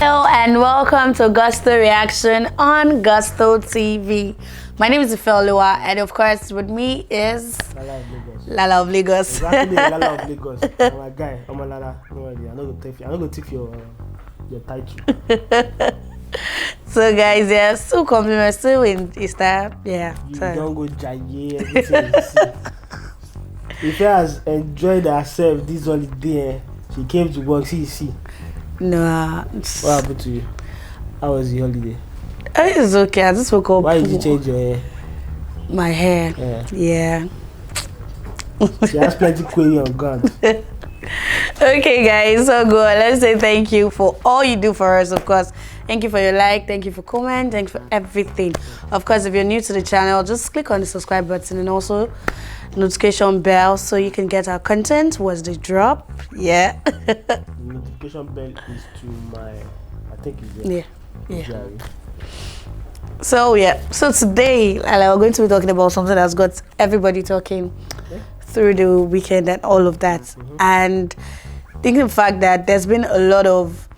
Hello and welcome to Gusto Reaction on Gusto TV. My name is Ifeoluwa, and of course with me is Lala of Lagos. Lala of Lagos. Exactly, Lala of Lagos. I'm a guy. I'm a Lala. No worry. I'm not gonna take your title. So guys, yeah, still compliments, still in Easter. Yeah. You So. don't go jaye everything. If she has enjoyed herself this holiday, she came to work. See. No. What happened to you? How was the holiday? It's okay. I just woke up. Why did you change your hair? My hair. Yeah. She has plenty query on ground. Okay guys, so good. Let's say thank you for all you do for us, of course. Thank you for your like, thank you for comment, thank you for everything. Of course, if you're new to the channel, just click on the subscribe button and also notification bell so you can get our content once they drop. Yeah. The notification bell is to my, I think it's yeah. So today we're going to be talking about something that's got everybody talking through the weekend and all of that. And thinking the fact that there's been a lot of,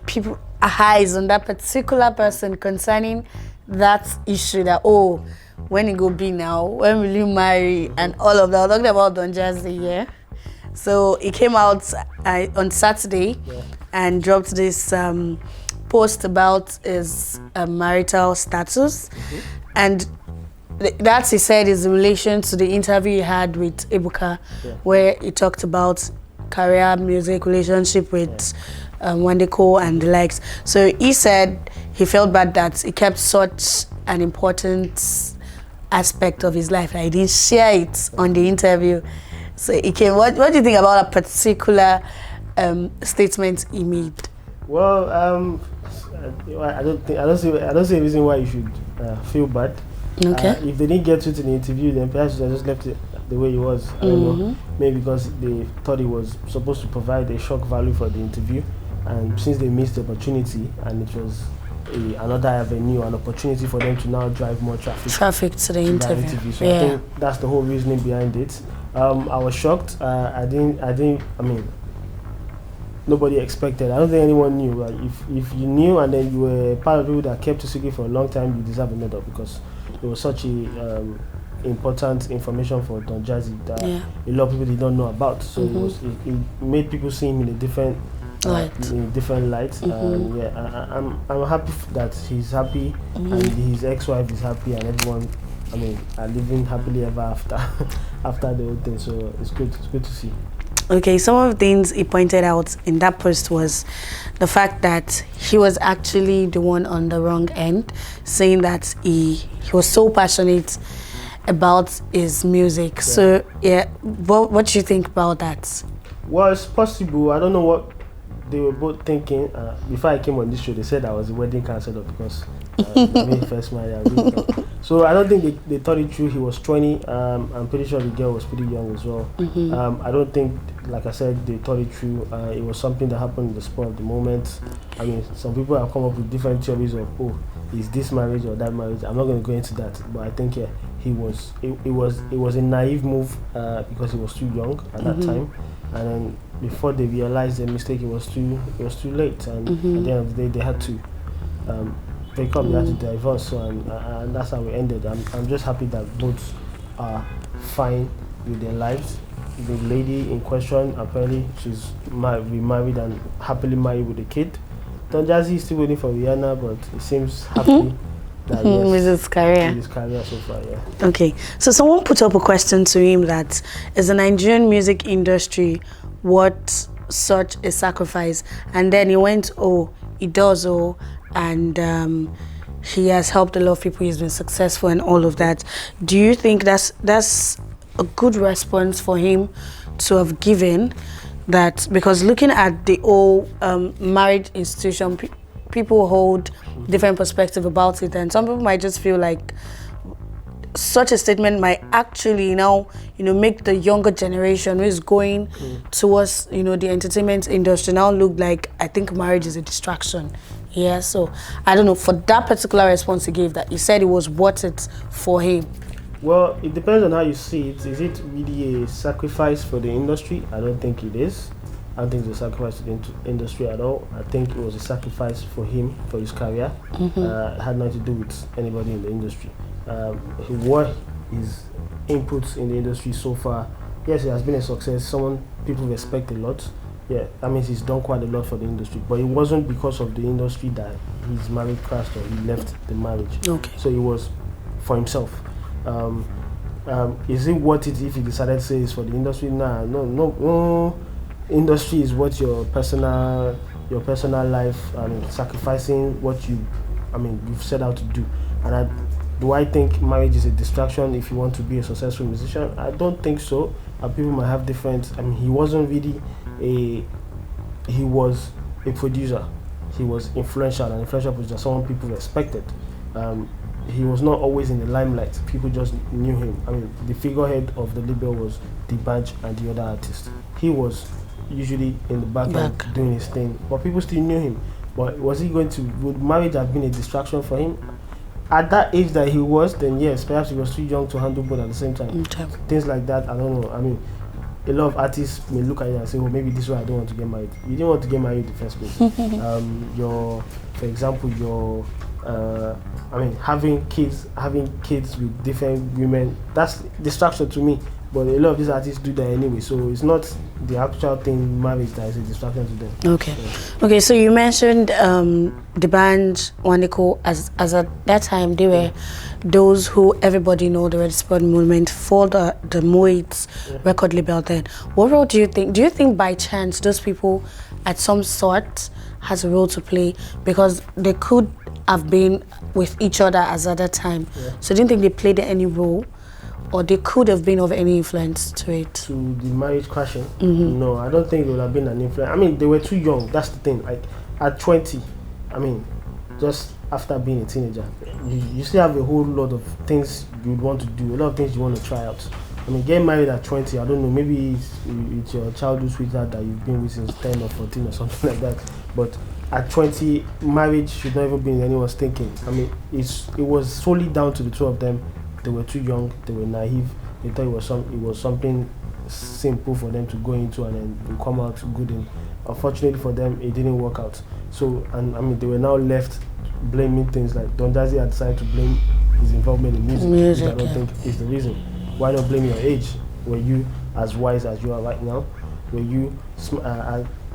people eyes on that particular person concerning that issue that, oh, when it go be now, when will you marry, and all of that. I'm talking about Don Jazzy, yeah. So it came out on Saturday and dropped this post about his marital status, and that he said is in relation to the interview he had with Ebuka, where he talked about career, music, relationship with Wande and the likes. So he said he felt bad that he kept such an important aspect of his life. He didn't share it on the interview. So it came. What do you think about a particular statement he made? Well, I don't see a reason why you should feel bad. Okay. If they didn't get to it in the interview, then perhaps they just left it the way it was. I don't know. Maybe because they thought it was supposed to provide a shock value for the interview, and since they missed the opportunity, and it was another avenue, an opportunity for them to now drive more traffic to the interview. So I think that's the whole reasoning behind it. I was shocked. I mean, nobody expected. I don't think anyone knew. Like, if you knew and then you were part of people that kept the secret for a long time, you deserve a medal, because it was such a important information for Don Jazzy that a lot of people did not know about. So it made people see him in a different light. I'm happy that he's happy and his ex-wife is happy, and everyone, are living happily ever after after the whole thing. So it's good to see. Okay, some of the things he pointed out in that post was the fact that he was actually the one on the wrong end, saying that he was so passionate about his music. So what do you think about that? Well, it's possible. I don't know what they were both thinking. Before I came on this show, they said I was a wedding counselor because me first married. So I don't think they thought it through. He was 20. I'm pretty sure the girl was pretty young as well. I don't think, like I said, they thought it through. It was something that happened in the spur of the moment. Some people have come up with different theories of, oh, is this marriage or that marriage? I'm not going to go into that, but I think it was a naive move because he was too young at that time, and then before they realized the mistake, it was too late, and at the end of the day, they had to break up, they had to divorce. So and that's how we ended. I'm just happy that both are fine with their lives. The lady in question, apparently she's remarried and happily married with a kid. Don Jazzy is still waiting for Rihanna, but he seems happy that with his career. With his career so far, Okay, so someone put up a question to him that is the Nigerian music industry what such a sacrifice, and then he went, oh, he does, and he has helped a lot of people, he's been successful and all of that. Do you think that's a good response for him to have given that? Because looking at the whole marriage institution, people hold different perspective about it, and some people might just feel like such a statement might actually now, make the younger generation who is going towards, the entertainment industry now look like, I think marriage is a distraction. Yeah, so I don't know, for that particular response he gave, that he said it was worth it for him. Well, it depends on how you see it. Is it really a sacrifice for the industry? I don't think it is. I don't think it was a sacrifice to the industry at all. I think it was a sacrifice for him, for his career. It had nothing to do with anybody in the industry. What his inputs in the industry so far, yes, it has been a success. People respect a lot. Yeah, that means he's done quite a lot for the industry. But it wasn't because of the industry that his marriage crashed or he left the marriage. Okay. So it was for himself. Is it worth it if he decided to say it's for the industry? Nah, no. Industry is what your personal life and sacrificing what you've set out to do. And do I think marriage is a distraction if you want to be a successful musician? I don't think so. People might have different. He wasn't really he was a producer. He was influential, and influential producer, someone people respected. He was not always in the limelight. People just knew him. The figurehead of the label was DBanj and the other artists. He was usually in the background doing his thing, but people still knew him. But would marriage have been a distraction for him? At that age that he was, then yes, perhaps he was too young to handle both at the same time. Things like that, I don't know. A lot of artists may look at it and say, "Oh, maybe this is why I don't want to get married." You didn't want to get married in the first place. For example, having kids with different women, that's distraction to me. But a lot of these artists do that anyway, so it's not the actual thing, marriage, that is a distraction to them. Okay. Okay, so you mentioned DBanj, Wande, as at that time, they were those who everybody know, they were the support movement for the Moits record label then. What role do you think? Do you think by chance those people at some sort has a role to play? Because they could have been with each other as at that time. So do you think they played any role? Or they could have been of any influence to it? To the marriage crashing? No, I don't think it would have been an influence. They were too young, that's the thing. Like, at 20, just after being a teenager, you still have a whole lot of things you'd want to do, a lot of things you want to try out. Getting married at 20, I don't know, maybe it's your childhood sweetheart that you've been with since 10 or 14 or something like that. But at 20, marriage should not even be in anyone's thinking. It was solely down to the two of them. They were too young, they were naive, they thought it was something simple for them to go into and then come out good. And unfortunately for them, it didn't work out. So, they were now left blaming things like Don Jazzy had decided to blame his involvement in music, which I don't think is the reason. Why not blame your age? Were you as wise as you are right now? Were you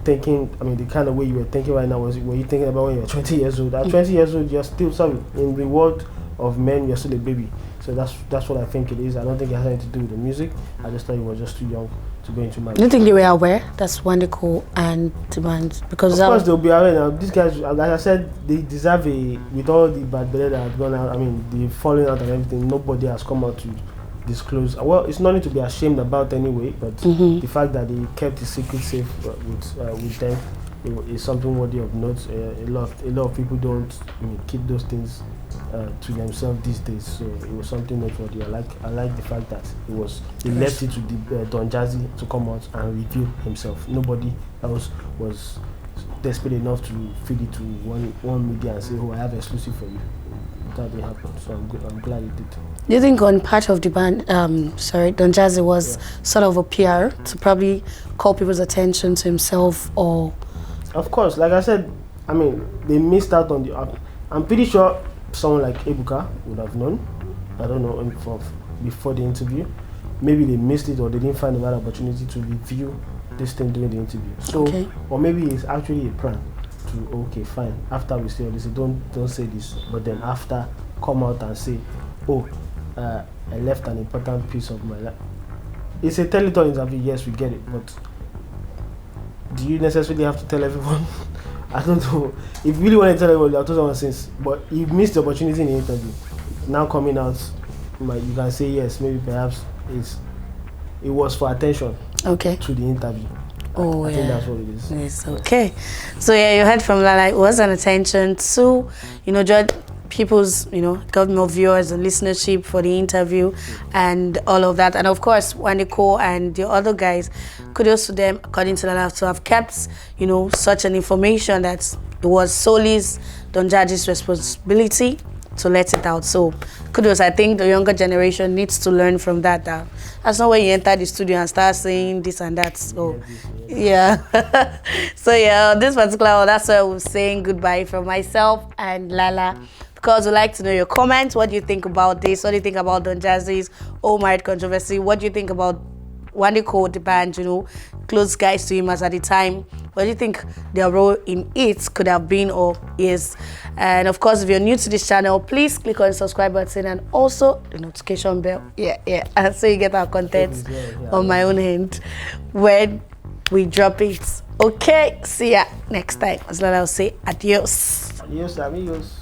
thinking, the kind of way you were thinking right now, were you thinking about when you were 20 years old? At 20 years old, you're still, in the world of men, you're still a baby. So that's what I think it is. I don't think it has anything to do with the music. I just thought he was just too young to go into marriage. Do you think they were aware? That's Wande and DBanj, because of course they'll be aware now. These guys, like I said, they deserve with all the bad blood that had gone out. The falling out and everything. Nobody has come out to disclose. Well, it's nothing to be ashamed about anyway. But the fact that they kept the secret safe with them is something worthy of note. A lot of people don't keep those things to themselves these days, so it was something noteworthy. I like the fact that he left it to Don Jazzy to come out and reveal himself. Nobody else was desperate enough to feed it to one media and say, "Oh, I have exclusive for you." That didn't happen, so I'm glad it did. Do you think on part of the band, Don Jazzy was sort of a PR to probably call people's attention to himself, or? Of course, like I said, they missed out on the. I'm pretty sure someone like Ebuka would have known. I don't know, before the interview. Maybe they missed it, or they didn't find the right opportunity to review this thing during the interview. So, or maybe it's actually a plan to, okay, fine, after we say all this, don't say this, but then after, come out and say, "Oh, I left an important piece of my life." It's a tell-it-all interview, yes, we get it, but do you necessarily have to tell everyone? I don't know. If you really want to tell everyone, I'll tell someone since, but you missed the opportunity in the interview. Now coming out, you can say yes, maybe perhaps it was for attention to the interview. I think that's what it is. Yes, okay. So you heard from Lala, it was an attention to, people's, got more viewers and listenership for the interview and all of that. And of course, Wande and the other guys, kudos to them, according to Lala, to have kept, such an information that it was solely Don Jazzy's responsibility to let it out. So kudos. I think the younger generation needs to learn from that. That's not when you enter the studio and start saying this and that. So yeah. So yeah, this particular one, that's why we're saying goodbye from myself and Lala. Because we'd like to know your comments. What do you think about this? What do you think about Don Jazzy's whole married controversy? What do you think about Wande called DBanj, close guys to him as at the time? What do you think their role in it could have been or is? And of course, if you're new to this channel, please click on the subscribe button and also the notification bell. And so you get our content on my own hand when we drop it. Okay, see ya next time. As long as I'll say adios. Adios, amigos.